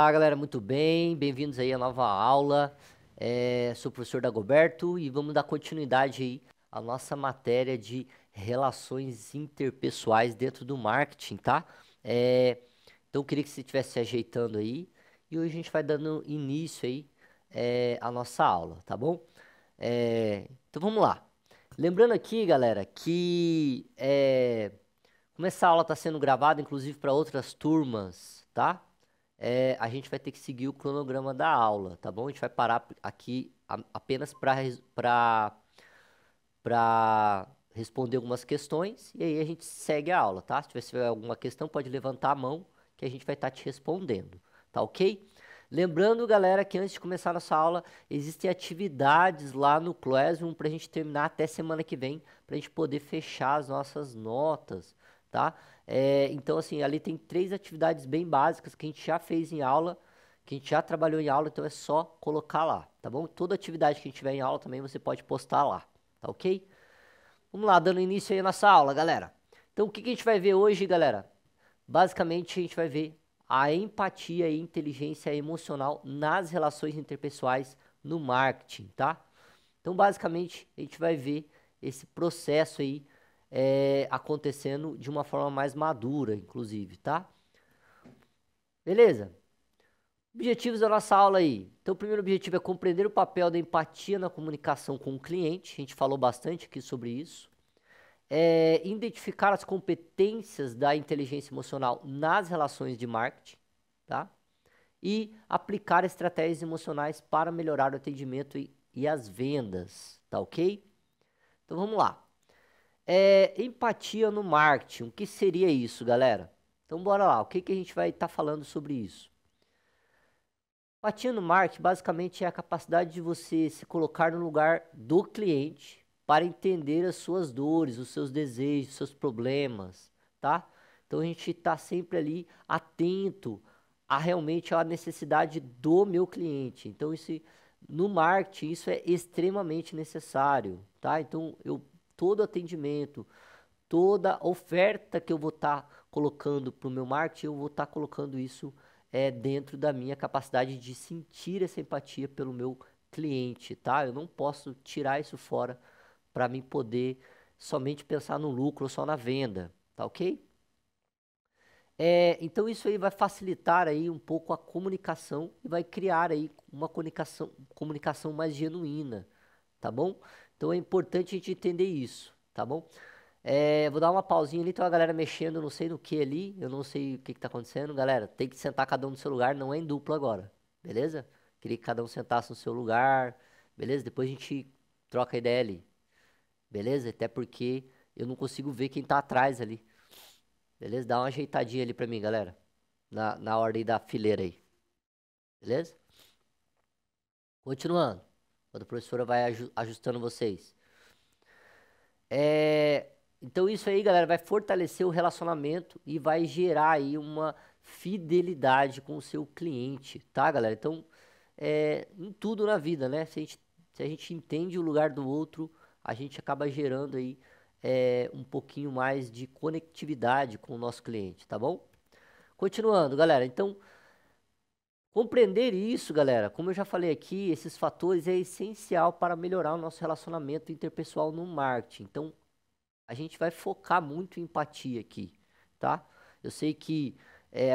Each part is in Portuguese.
Olá, galera, muito bem, bem-vindos aí à nova aula. Sou o professor Dagoberto e vamos dar continuidade aí à nossa matéria de relações interpessoais dentro do marketing, tá? É, então, eu queria que você estivesse se ajeitando aí e hoje a gente vai dando início aí à nossa aula, tá bom? Então, vamos lá. Lembrando aqui, galera, que como essa aula está sendo gravada, inclusive para outras turmas, tá? A gente vai ter que seguir o cronograma da aula, tá bom? A gente vai parar aqui apenas para responder algumas questões e aí a gente segue a aula, tá? Se tiver alguma questão, pode levantar a mão que a gente vai estar te respondendo, tá ok? Lembrando, galera, que antes de começar nossa aula, existem atividades lá no Classroom para a gente terminar até semana que vem, para a gente poder fechar as nossas notas, tá? Então, assim, ali tem 3 atividades bem básicas que a gente já fez em aula, que a gente já trabalhou em aula, então é só colocar lá, tá bom? Toda atividade que a gente tiver em aula também você pode postar lá, tá ok? Vamos lá, dando início aí à nossa aula, galera. Então, o que que a gente vai ver hoje, galera? Basicamente, a gente vai ver a empatia e inteligência emocional nas relações interpessoais no marketing, tá? Então, basicamente, a gente vai ver esse processo aí acontecendo de uma forma mais madura, inclusive, tá? Beleza? Objetivos da nossa aula aí. Então, o primeiro objetivo é compreender o papel da empatia na comunicação com o cliente. A gente falou bastante aqui sobre isso. Identificar as competências da inteligência emocional nas relações de marketing, tá? E aplicar estratégias emocionais para melhorar o atendimento e as vendas, tá ok? Então vamos lá. Empatia no marketing, o que seria isso, galera? Então bora lá, o que que a gente vai estar falando sobre isso? Empatia no marketing basicamente é a capacidade de você se colocar no lugar do cliente para entender as suas dores, os seus desejos, os seus problemas, tá? Então a gente está sempre ali atento a realmente a necessidade do meu cliente. Então no marketing isso é extremamente necessário, tá? Então todo atendimento, toda oferta que eu vou estar colocando para o meu marketing, eu vou estar colocando isso dentro da minha capacidade de sentir essa empatia pelo meu cliente, tá? Eu não posso tirar isso fora para mim poder somente pensar no lucro ou só na venda, tá ok? Então isso aí vai facilitar aí um pouco a comunicação e vai criar aí uma comunicação mais genuína, tá bom? Então é importante a gente entender isso, tá bom? Vou dar uma pausinha ali, tem uma galera mexendo, não sei no que ali, eu não sei o que que tá acontecendo. Galera, tem que sentar cada um no seu lugar, não é em dupla agora, beleza? Queria que cada um sentasse no seu lugar, beleza? Depois a gente troca ideia ali, beleza? Até porque eu não consigo ver quem tá atrás ali, beleza? Dá uma ajeitadinha ali pra mim, galera, na ordem da fileira aí, beleza? Continuando, quando a professora vai ajustando vocês. É, então isso aí, galera, vai fortalecer o relacionamento e vai gerar aí uma fidelidade com o seu cliente, tá, galera? Então, em tudo na vida, né? Se a gente entende o lugar do outro, a gente acaba gerando aí um pouquinho mais de conectividade com o nosso cliente, tá bom? Continuando, galera. Então, compreender isso, galera, como eu já falei aqui, esses fatores é essencial para melhorar o nosso relacionamento interpessoal no marketing. Então, a gente vai focar muito em empatia aqui, tá? Eu sei que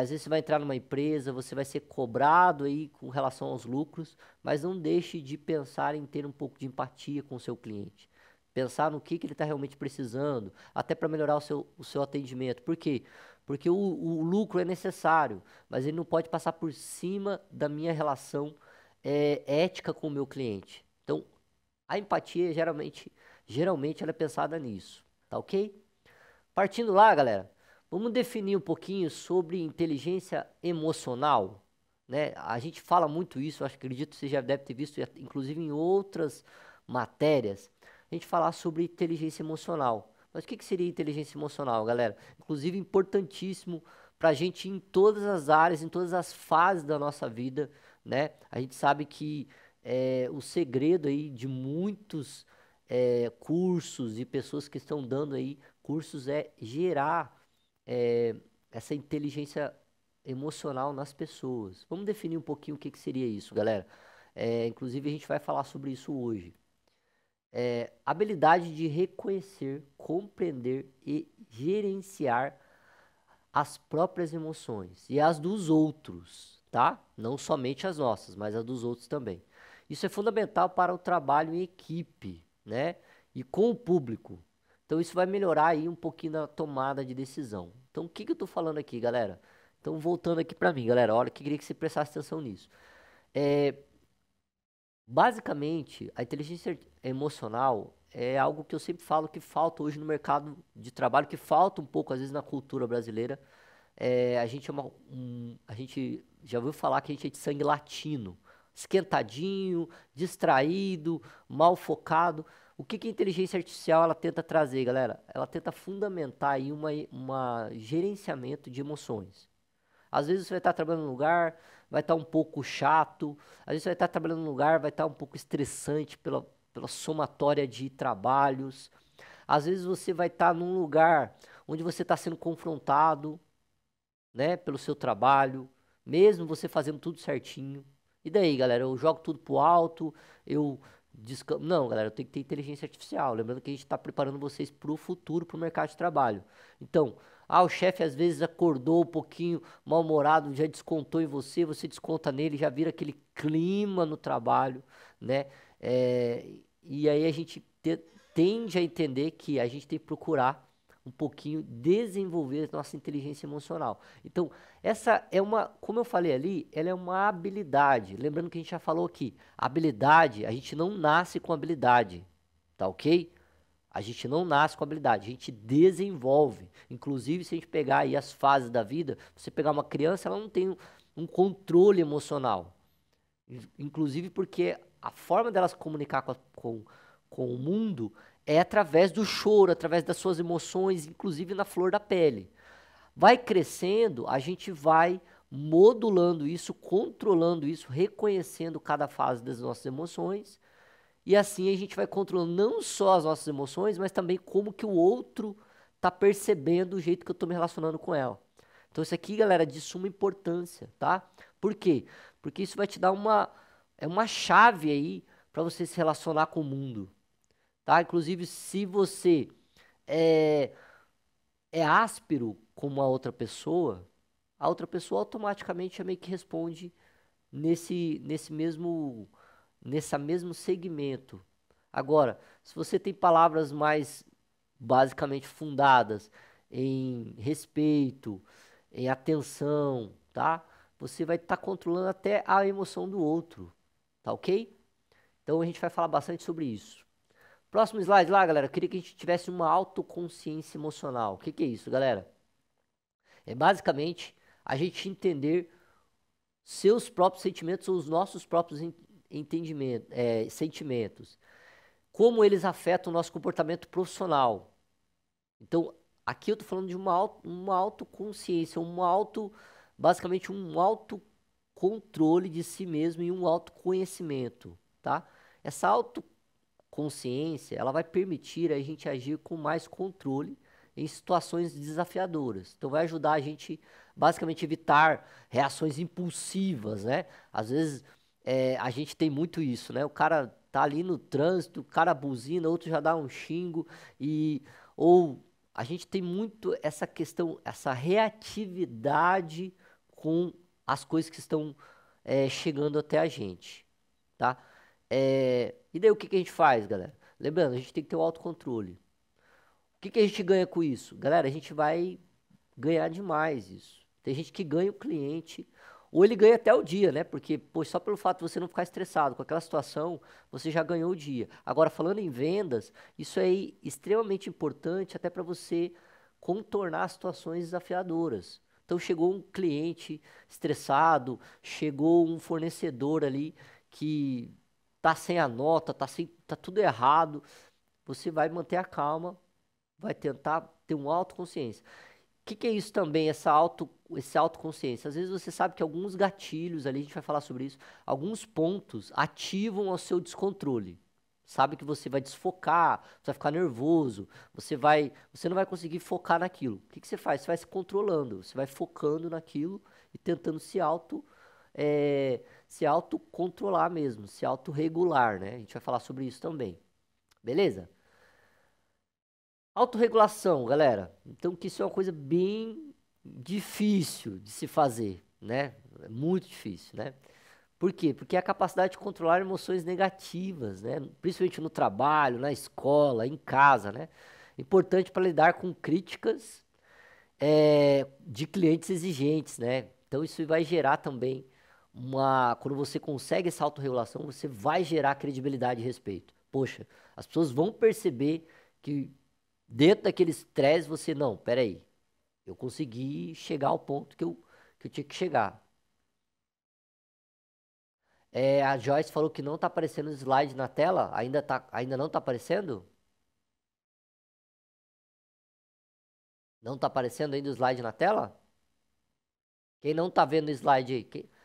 às vezes você vai entrar numa empresa, você vai ser cobrado aí com relação aos lucros, mas não deixe de pensar em ter um pouco de empatia com o seu cliente. Pensar no que ele está realmente precisando, até para melhorar o seu atendimento. Por quê? Porque o lucro é necessário, mas ele não pode passar por cima da minha relação ética com o meu cliente. Então, a empatia geralmente ela é pensada nisso, tá ok? Partindo lá, galera, vamos definir um pouquinho sobre inteligência emocional, né? A gente fala muito isso, eu acredito que você já deve ter visto, inclusive em outras matérias, a gente falar sobre inteligência emocional. Mas o que que seria inteligência emocional, galera? Inclusive importantíssimo para a gente em todas as áreas, em todas as fases da nossa vida, né? A gente sabe que o segredo aí de muitos cursos e pessoas que estão dando aí cursos é gerar essa inteligência emocional nas pessoas. Vamos definir um pouquinho o que que seria isso, galera. Inclusive, a gente vai falar sobre isso hoje. Habilidade de reconhecer, compreender e gerenciar as próprias emoções e as dos outros, tá? Não somente as nossas, mas as dos outros também. Isso é fundamental para o trabalho em equipe, né? E com o público. Então isso vai melhorar aí um pouquinho na tomada de decisão. Então o que que eu tô falando aqui, galera? Então voltando aqui para mim, galera, olha que queria que você prestasse atenção nisso. É, basicamente, a inteligência emocional é algo que eu sempre falo que falta hoje no mercado de trabalho, que falta um pouco às vezes na cultura brasileira. A gente já ouviu falar que a gente é de sangue latino, esquentadinho, distraído, mal focado. O que que a inteligência artificial ela tenta trazer, galera? Ela tenta fundamentar aí uma gerenciamento de emoções. Às vezes você vai estar trabalhando num lugar, vai estar um pouco chato. Às vezes você vai estar trabalhando num lugar, vai estar um pouco estressante pela somatória de trabalhos. Às vezes você vai estar num lugar onde você está sendo confrontado, né, pelo seu trabalho, mesmo você fazendo tudo certinho. E daí, galera, eu jogo tudo pro alto, eu Não, galera, eu tenho que ter inteligência artificial. Lembrando que a gente está preparando vocês para o futuro, para o mercado de trabalho. Então, o chefe às vezes acordou um pouquinho mal-humorado, já descontou em você, você desconta nele, já vira aquele clima no trabalho, né? E aí a gente tende a entender que a gente tem que procurar um pouquinho desenvolver nossa inteligência emocional. Então, essa é como eu falei ali, ela é uma habilidade. Lembrando que a gente já falou aqui, habilidade, a gente não nasce com habilidade, tá ok? A gente não nasce com habilidade, a gente desenvolve. Inclusive, se a gente pegar aí as fases da vida, você pegar uma criança, ela não tem um controle emocional. Inclusive porque a forma dela se comunicar com o mundo é através do choro, através das suas emoções, inclusive na flor da pele. Vai crescendo, a gente vai modulando isso, controlando isso, reconhecendo cada fase das nossas emoções. E assim a gente vai controlando não só as nossas emoções, mas também como que o outro está percebendo o jeito que eu estou me relacionando com ela. Então isso aqui, galera, é de suma importância, tá? Por quê? Porque isso vai te dar uma chave aí para você se relacionar com o mundo, tá? Inclusive, se você é, é áspero com uma outra pessoa, a outra pessoa automaticamente já meio que responde nesse nessa mesmo segmento. Agora, se você tem palavras mais basicamente fundadas em respeito, em atenção, tá? Você vai estar controlando até a emoção do outro, tá ok? Então a gente vai falar bastante sobre isso. Próximo slide lá, galera. Eu queria que a gente tivesse uma autoconsciência emocional. O que que é isso, galera? É basicamente a gente entender seus próprios sentimentos ou os nossos próprios sentimentos. Como eles afetam o nosso comportamento profissional. Então, aqui eu tô falando de uma autoconsciência, basicamente um autocontrole de si mesmo e um autoconhecimento, tá? Essa autoconsciência, ela vai permitir a gente agir com mais controle em situações desafiadoras. Então, vai ajudar a gente, basicamente, evitar reações impulsivas, né? Às vezes, a gente tem muito isso, né? O cara tá ali no trânsito, o cara buzina, outro já dá um xingo ou a gente tem muito essa questão, essa reatividade com as coisas que estão chegando até a gente, tá? E daí o que que a gente faz, galera? Lembrando, a gente tem que ter o autocontrole. O que que a gente ganha com isso? Galera, a gente vai ganhar demais isso. Tem gente que ganha o cliente, ou ele ganha até o dia, né? Porque, pô, só pelo fato de você não ficar estressado com aquela situação, você já ganhou o dia. Agora, falando em vendas, isso é extremamente importante até para você contornar situações desafiadoras. Então, chegou um cliente estressado, chegou um fornecedor ali que tá sem a nota, tá tudo errado. Você vai manter a calma, vai tentar ter uma autoconsciência. O que que é isso também, esse autoconsciência? Às vezes você sabe que alguns gatilhos ali, a gente vai falar sobre isso, alguns pontos ativam o seu descontrole. sabe que você vai desfocar, você vai ficar nervoso, você não vai conseguir focar naquilo. O que que você faz? Você vai se controlando, você vai focando naquilo e tentando se autocontrolar mesmo, se autorregular, né? A gente vai falar sobre isso também. Beleza? Autorregulação, galera. Então, que isso é uma coisa bem difícil de se fazer, né? É muito difícil, né? Por quê? Porque é a capacidade de controlar emoções negativas, né? Principalmente no trabalho, na escola, em casa, né? Importante para lidar com críticas de clientes exigentes, né? Então isso vai gerar também quando você consegue essa autorregulação, você vai gerar credibilidade e respeito. Poxa, as pessoas vão perceber que dentro daquele estresse você, não, peraí, eu consegui chegar ao ponto que eu tinha que chegar. A Joyce falou que não tá aparecendo o slide na tela. Ainda não tá aparecendo? Não tá aparecendo ainda o slide na tela? Quem não tá vendo o slide aí?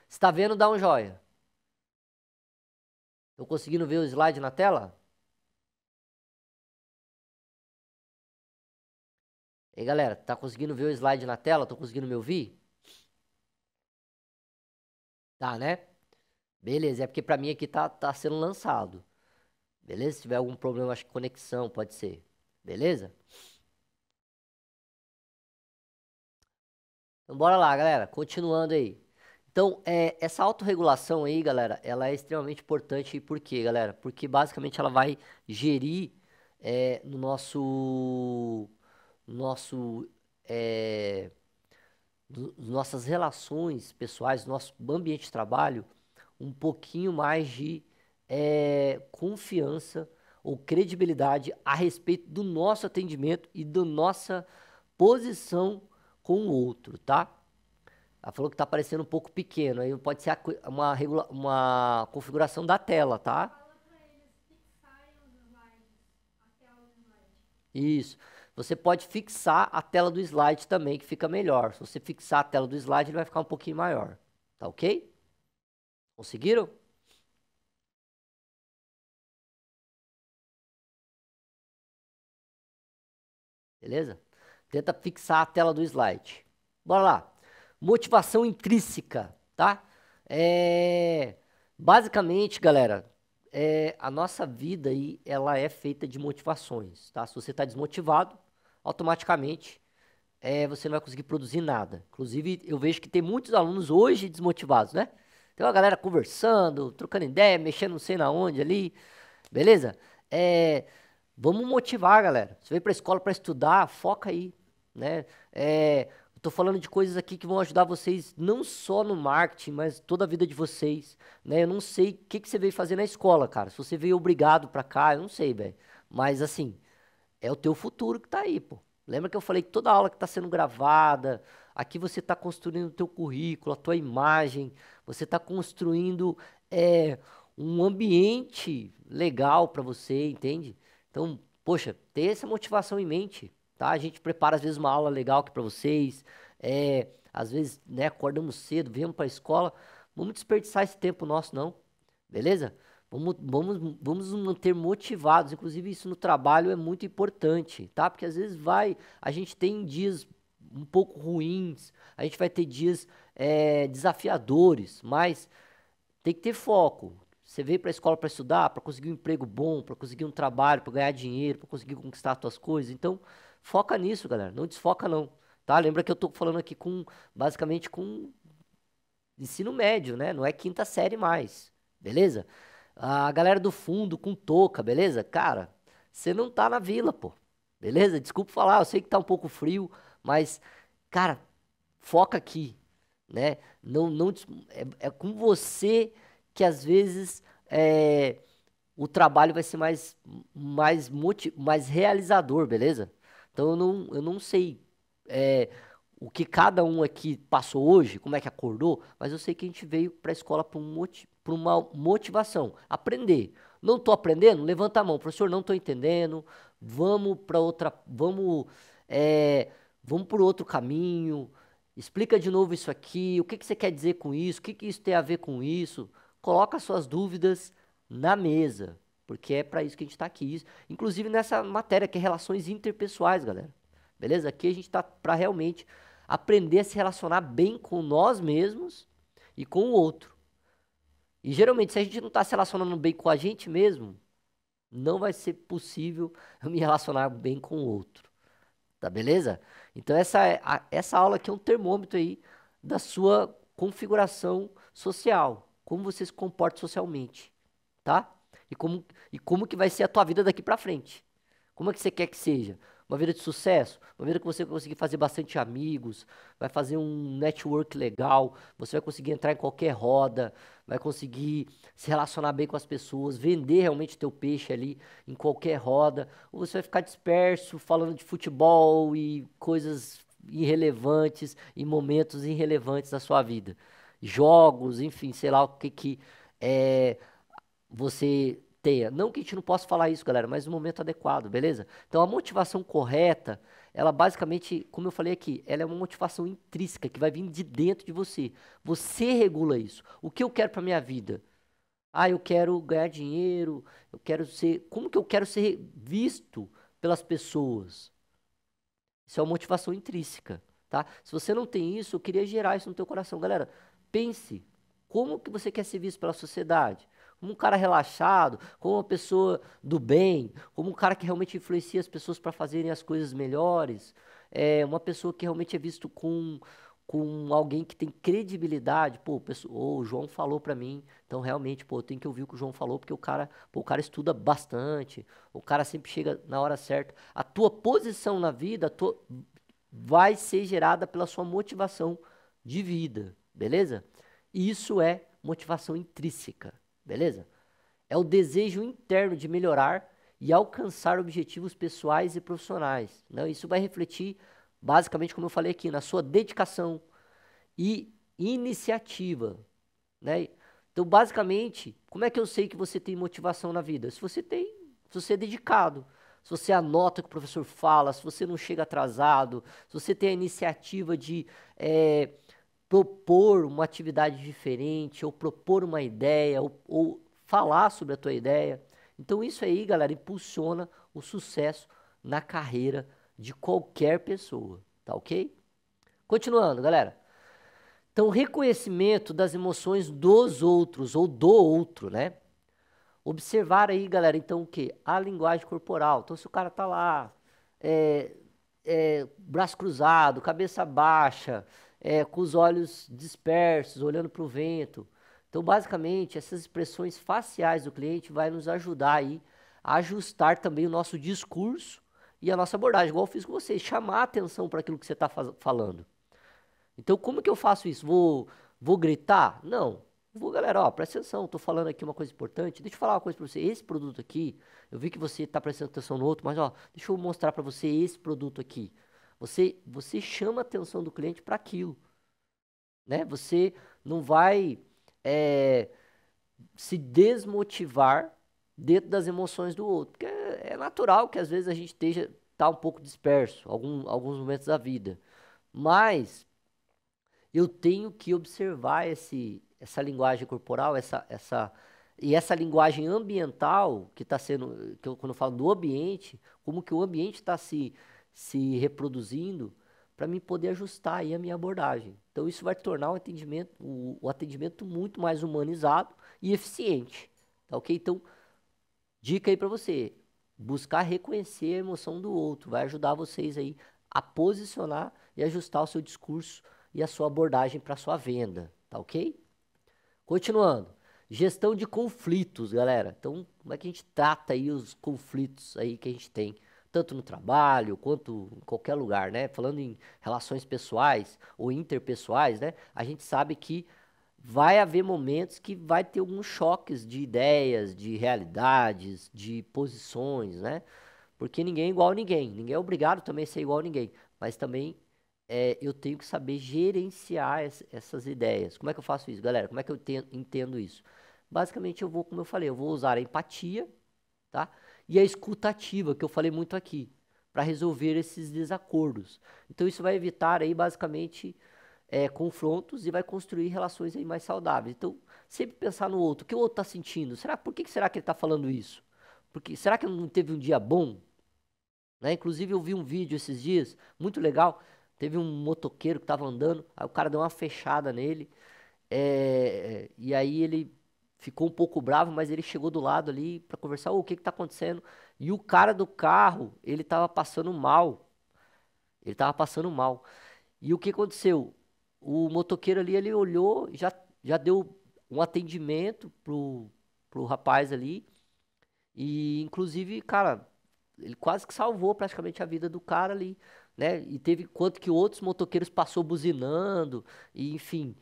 Se tá vendo, dá um joinha. Tô conseguindo ver o slide na tela? Ei, galera, tá conseguindo ver o slide na tela? Tô conseguindo me ouvir? Tá, né? Beleza, é porque pra mim aqui tá sendo lançado. Beleza? Se tiver algum problema, acho que conexão pode ser. Beleza? Então bora lá, galera. Continuando aí. Então, essa autorregulação aí, galera, ela é extremamente importante. Por quê, galera? Porque basicamente ela vai gerir no nosso, é, nossas relações pessoais, nosso ambiente de trabalho, um pouquinho mais de confiança ou credibilidade a respeito do nosso atendimento e da nossa posição com o outro, tá? Ela falou que tá parecendo um pouco pequeno, aí pode ser uma configuração da tela, tá? Isso. Você pode fixar a tela do slide também, que fica melhor. Se você fixar a tela do slide, ele vai ficar um pouquinho maior. Tá ok? Conseguiram? Beleza? Tenta fixar a tela do slide. Bora lá. Motivação intrínseca, tá? Basicamente, galera, a nossa vida aí, ela é feita de motivações, tá? Se você está desmotivado, automaticamente você não vai conseguir produzir nada. Inclusive, eu vejo que tem muitos alunos hoje desmotivados, né? Tem uma galera conversando, trocando ideia, mexendo não sei na onde ali, beleza? É, Vamos motivar, galera. Você veio pra escola pra estudar, foca aí, né? Eu tô falando de coisas aqui que vão ajudar vocês não só no marketing, mas toda a vida de vocês, né? Eu não sei o que que você veio fazer na escola, cara. Se você veio obrigado pra cá, eu não sei, velho. Mas assim, é o teu futuro que tá aí, pô. Lembra que eu falei que toda aula que tá sendo gravada, aqui você tá construindo o teu currículo, a tua imagem, você tá construindo é, um ambiente legal pra você, entende? Então, poxa, ter essa motivação em mente, tá? A gente prepara às vezes uma aula legal aqui pra vocês, às vezes, né, acordamos cedo, viemos pra escola, vamos desperdiçar esse tempo nosso, não, beleza? Vamos nos manter motivados. Inclusive, isso no trabalho é muito importante, tá? Porque às vezes a gente tem dias um pouco ruins, a gente vai ter dias desafiadores, mas tem que ter foco. Você veio para a escola para estudar, para conseguir um emprego bom, para conseguir um trabalho, para ganhar dinheiro, para conseguir conquistar as suas coisas. Então, foca nisso, galera. Não desfoca não, tá? Lembra que eu tô falando aqui basicamente com ensino médio, né? Não é quinta série mais, beleza? A galera do fundo com touca, beleza? Cara, você não tá na vila, pô. Beleza? Desculpa falar, eu sei que tá um pouco frio, mas, cara, foca aqui, né? Não, é com você que às vezes o trabalho vai ser mais realizador, beleza? Então eu não sei é, o que cada um aqui passou hoje, como é que acordou, mas eu sei que a gente veio para a escola por uma motivação, aprender. Não tô aprendendo? Levanta a mão, professor, não tô entendendo. Vamos para outra, vamos por outro caminho. Explica de novo isso aqui. O que que você quer dizer com isso? O que que isso tem a ver com isso? Coloca suas dúvidas na mesa, porque é para isso que a gente tá aqui. Inclusive nessa matéria que é relações interpessoais, galera. Beleza? Aqui a gente tá para realmente aprender a se relacionar bem com nós mesmos e com o outro. E geralmente, se a gente não tá se relacionando bem com a gente mesmo, não vai ser possível eu me relacionar bem com o outro. Tá beleza? Então essa aula aqui é um termômetro aí da sua configuração social, como você se comporta socialmente, tá? E como que vai ser a tua vida daqui pra frente. Como é que você quer que seja? Uma vida de sucesso? Uma vida que você vai conseguir fazer bastante amigos, vai fazer um network legal, você vai conseguir entrar em qualquer roda, vai conseguir se relacionar bem com as pessoas, vender realmente teu peixe ali em qualquer roda, ou você vai ficar disperso falando de futebol e coisas irrelevantes em momentos irrelevantes da sua vida. Jogos, enfim, sei lá o que que é você tenha. Não que a gente não possa falar isso, galera, mas no momento adequado, beleza? Então a motivação correta, ela basicamente, como eu falei aqui, ela é uma motivação intrínseca que vai vir de dentro de você. Você regula isso. O que eu quero para minha vida? Ah, eu quero ganhar dinheiro, eu quero ser. Como que eu quero ser visto pelas pessoas? Isso é uma motivação intrínseca, tá? Se você não tem isso, eu queria gerar isso no teu coração. Galera, pense, como que você quer ser visto pela sociedade? Como um cara relaxado, como uma pessoa do bem, como um cara que realmente influencia as pessoas para fazerem as coisas melhores, uma pessoa que realmente é visto com alguém que tem credibilidade. Pô, o João falou para mim, então realmente, pô, eu tenho que ouvir o que o João falou, porque o cara estuda bastante, o cara sempre chega na hora certa. A tua posição na vida vai ser gerada pela sua motivação de vida, beleza? Isso é motivação intrínseca, beleza? É o desejo interno de melhorar e alcançar objetivos pessoais e profissionais, né? Isso vai refletir, basicamente, como eu falei aqui, na sua dedicação e iniciativa, né? Então, basicamente, como é que eu sei que você tem motivação na vida? Se você é dedicado, se você anota o que o professor fala, se você não chega atrasado, se você tem a iniciativa de propor uma atividade diferente, ou propor uma ideia, ou falar sobre a tua ideia. Então, isso aí, galera, impulsiona o sucesso na carreira de qualquer pessoa, tá ok? Continuando, galera. Então, reconhecimento das emoções dos outros ou do outro, né? Observar aí, galera, então o que? A linguagem corporal. Então, se o cara tá lá, é, braço cruzado, cabeça baixa, com os olhos dispersos, olhando para o vento. Então, basicamente, essas expressões faciais do cliente vai nos ajudar aí a ajustar também o nosso discurso e a nossa abordagem, igual eu fiz com vocês, chamar a atenção para aquilo que você está falando. Então, como que eu faço isso? Vou gritar? Não. Vou, galera, ó, presta atenção, tô falando aqui uma coisa importante. Deixa eu falar uma coisa pra você. Esse produto aqui, eu vi que você tá prestando atenção no outro, mas ó, deixa eu mostrar pra você esse produto aqui. Você chama a atenção do cliente para aquilo, né? Você não vai é, se desmotivar dentro das emoções do outro, porque é natural que às vezes a gente esteja tá um pouco disperso, alguns momentos da vida. Mas eu tenho que observar essa linguagem corporal, e essa linguagem ambiental que está sendo, quando eu falo do ambiente, como que o ambiente está se reproduzindo, para mim poder ajustar aí a minha abordagem. Então isso vai tornar o atendimento muito mais humanizado e eficiente, tá ok? Então, dica aí para você, buscar reconhecer a emoção do outro, vai ajudar vocês aí a posicionar e ajustar o seu discurso e a sua abordagem para sua venda, tá ok? Continuando, gestão de conflitos, galera. Então, como é que a gente trata aí os conflitos aí que a gente tem, tanto no trabalho quanto em qualquer lugar, né? Falando em relações pessoais ou interpessoais, né? A gente sabe que vai haver momentos que vai ter alguns choques de ideias, de realidades, de posições, né? Porque ninguém é igual a ninguém. Ninguém é obrigado também a ser igual a ninguém. Mas também eu tenho que saber gerenciar essas ideias. Como é que eu faço isso, galera? Como é que eu entendo isso? Basicamente, eu vou, como eu falei, eu vou usar a empatia, tá? E a escuta ativa, que eu falei muito aqui, para resolver esses desacordos. Então, isso vai evitar aí, basicamente, confrontos e vai construir relações aí mais saudáveis. Então, sempre pensar no outro. O que o outro está sentindo? Por que será que ele está falando isso? Porque será que não teve um dia bom? Né? Inclusive eu vi um vídeo esses dias, muito legal. Teve um motoqueiro que tava andando, aí o cara deu uma fechada nele. E aí ele ficou um pouco bravo, mas ele chegou do lado ali pra conversar, "Ô, o que que tá acontecendo?" E o cara do carro, ele tava passando mal. Ele tava passando mal. E o que aconteceu? O motoqueiro ali, ele olhou, já deu um atendimento pro rapaz ali. E inclusive, cara, ele quase que salvou praticamente a vida do cara ali, né? E teve quanto que outros motoqueiros passou buzinando, e enfim,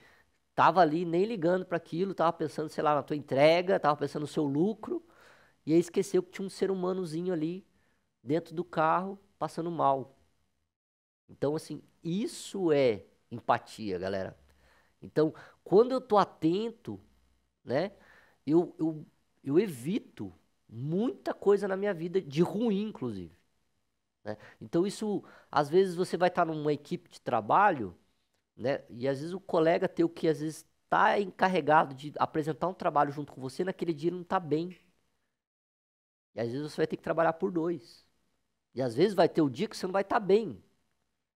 tava ali nem ligando para aquilo, tava pensando, sei lá, na tua entrega, tava pensando no seu lucro, e aí esqueceu que tinha um ser humanozinho ali dentro do carro passando mal. Então, assim, isso é empatia, galera. Então, quando eu tô atento, né, eu, eu, eu evito muita coisa na minha vida, de ruim, inclusive. Né? Então, isso, às vezes você vai estar numa equipe de trabalho, né, e às vezes o colega teu que às vezes está encarregado de apresentar um trabalho junto com você, naquele dia não está bem. E às vezes você vai ter que trabalhar por dois. E às vezes vai ter o dia que você não vai estar bem.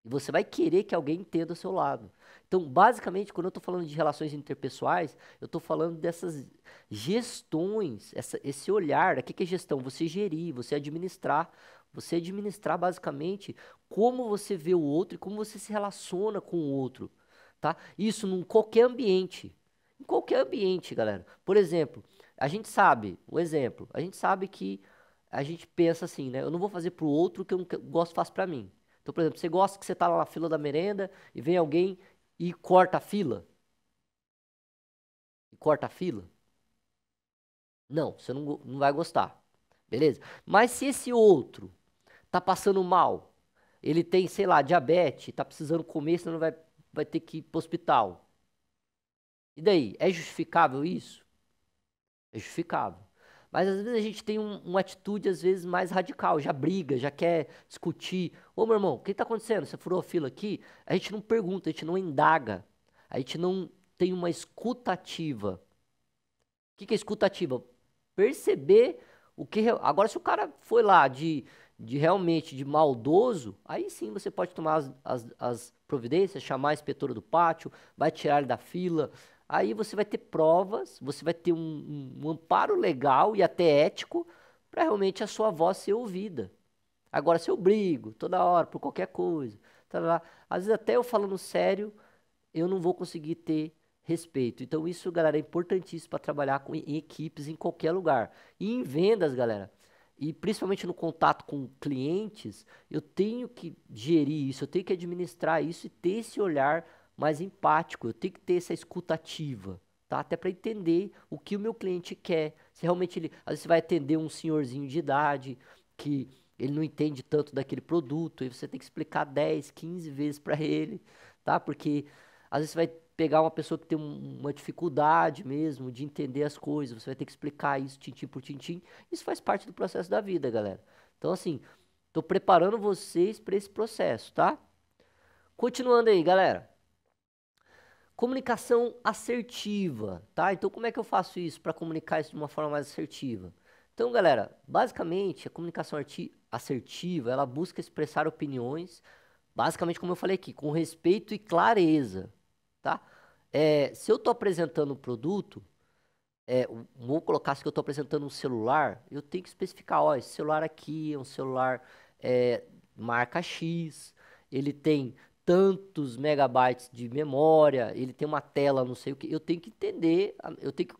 E você vai querer que alguém entenda o seu lado. Então, basicamente, quando eu estou falando de relações interpessoais, eu estou falando dessas gestões, esse olhar. O que que é gestão? Você gerir, você administrar. Você administrar, basicamente, como você vê o outro e como você se relaciona com o outro. Tá? Isso em qualquer ambiente. Em qualquer ambiente, galera. Por exemplo, a gente sabe, o exemplo, a gente sabe que a gente pensa assim, né? Eu não vou fazer pro outro o que eu não gosto, faço pra mim. Então, por exemplo, você gosta que você tá lá na fila da merenda e vem alguém e corta a fila? E corta a fila? Não, você não vai gostar. Beleza? Mas se esse outro tá passando mal, ele tem, sei lá, diabetes, tá precisando comer, senão vai ter que ir pro hospital. E daí? É justificável isso? É justificável. Mas às vezes a gente tem uma atitude, às vezes, mais radical, já briga, já quer discutir. Ô, meu irmão, o que tá acontecendo? Você furou a fila aqui? A gente não pergunta, a gente não indaga. A gente não tem uma escutativa. O que que é escutativa? Perceber o que. Agora, se o cara foi lá de realmente de maldoso, aí sim você pode tomar as providências, chamar a inspetora do pátio, vai tirar ele da fila. Aí você vai ter provas, você vai ter um amparo legal e até ético para realmente a sua voz ser ouvida. Agora, se eu brigo toda hora por qualquer coisa, tá lá, às vezes até eu falando sério, eu não vou conseguir ter respeito. Então isso, galera, é importantíssimo para trabalhar em equipes em qualquer lugar. E em vendas, galera, e principalmente no contato com clientes, eu tenho que gerir isso, eu tenho que administrar isso e ter esse olhar mais empático, eu tenho que ter essa escutativa. Tá? Até para entender o que o meu cliente quer. Se realmente ele, às vezes você vai atender um senhorzinho de idade que ele não entende tanto daquele produto, e você tem que explicar 10, 15 vezes para ele, tá? Porque às vezes você vai pegar uma pessoa que tem uma dificuldade mesmo de entender as coisas, você vai ter que explicar isso tintim por tintim. Isso faz parte do processo da vida, galera. Então, assim, tô preparando vocês para esse processo, tá? Continuando aí, galera. Comunicação assertiva, tá? Então, como é que eu faço isso para comunicar isso de uma forma mais assertiva? Então, galera, basicamente, a comunicação assertiva, ela busca expressar opiniões, basicamente, como eu falei aqui, com respeito e clareza, tá? Se eu estou apresentando um produto, vou colocar se eu estou apresentando um celular, eu tenho que especificar, ó, esse celular aqui é um celular marca X, ele tem tantos megabytes de memória, ele tem uma tela, não sei o que, eu tenho que entender, eu tenho que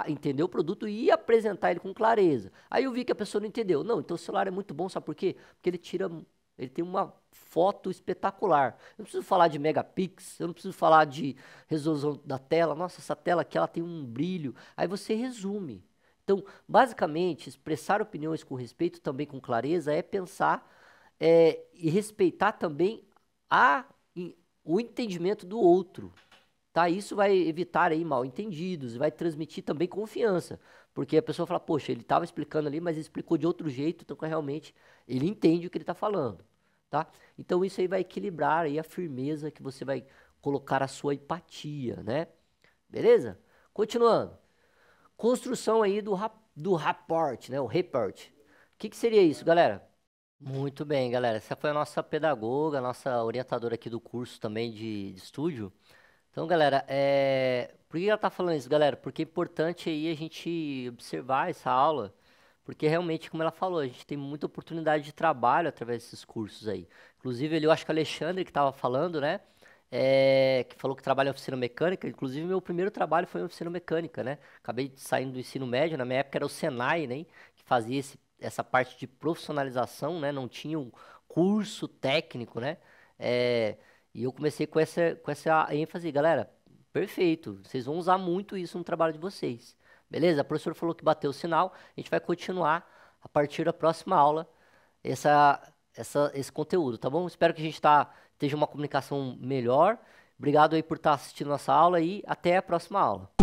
entender o produto e apresentar ele com clareza. Aí eu vi que a pessoa não entendeu. Não, então o celular é muito bom, sabe por quê? Porque ele tem uma foto espetacular. Eu não preciso falar de megapixels, eu não preciso falar de resolução da tela. Nossa, essa tela aqui ela tem um brilho. Aí você resume. Então, basicamente, expressar opiniões com respeito, também com clareza, é pensar e respeitar também a, o entendimento do outro. Tá? Isso vai evitar aí mal entendidos, vai transmitir também confiança, porque a pessoa fala, poxa, ele estava explicando ali, mas ele explicou de outro jeito, então realmente ele entende o que ele está falando, tá? Então isso aí vai equilibrar aí a firmeza que você vai colocar a sua empatia, né? Beleza? Continuando. Construção aí do rapport, né? O report. O que seria isso, galera? Muito bem, galera. Essa foi a nossa pedagoga, a nossa orientadora aqui do curso também de estúdio. Então, galera, por que ela tá falando isso, galera? Porque é importante aí a gente observar essa aula, porque realmente, como ela falou, a gente tem muita oportunidade de trabalho através desses cursos aí. Inclusive, eu acho que o Alexandre que estava falando, né? Que falou que trabalha em oficina mecânica. Inclusive, meu primeiro trabalho foi em oficina mecânica, né? Acabei saindo do ensino médio, na minha época era o Senai, né? Que fazia essa parte de profissionalização, né? Não tinha um curso técnico, né? É, e eu comecei com essa ênfase, galera. Perfeito, vocês vão usar muito isso no trabalho de vocês. Beleza? A professora falou que bateu o sinal. A gente vai continuar a partir da próxima aula esse conteúdo, tá bom? Espero que a gente esteja uma comunicação melhor. Obrigado aí por estar assistindo nossa aula e até a próxima aula.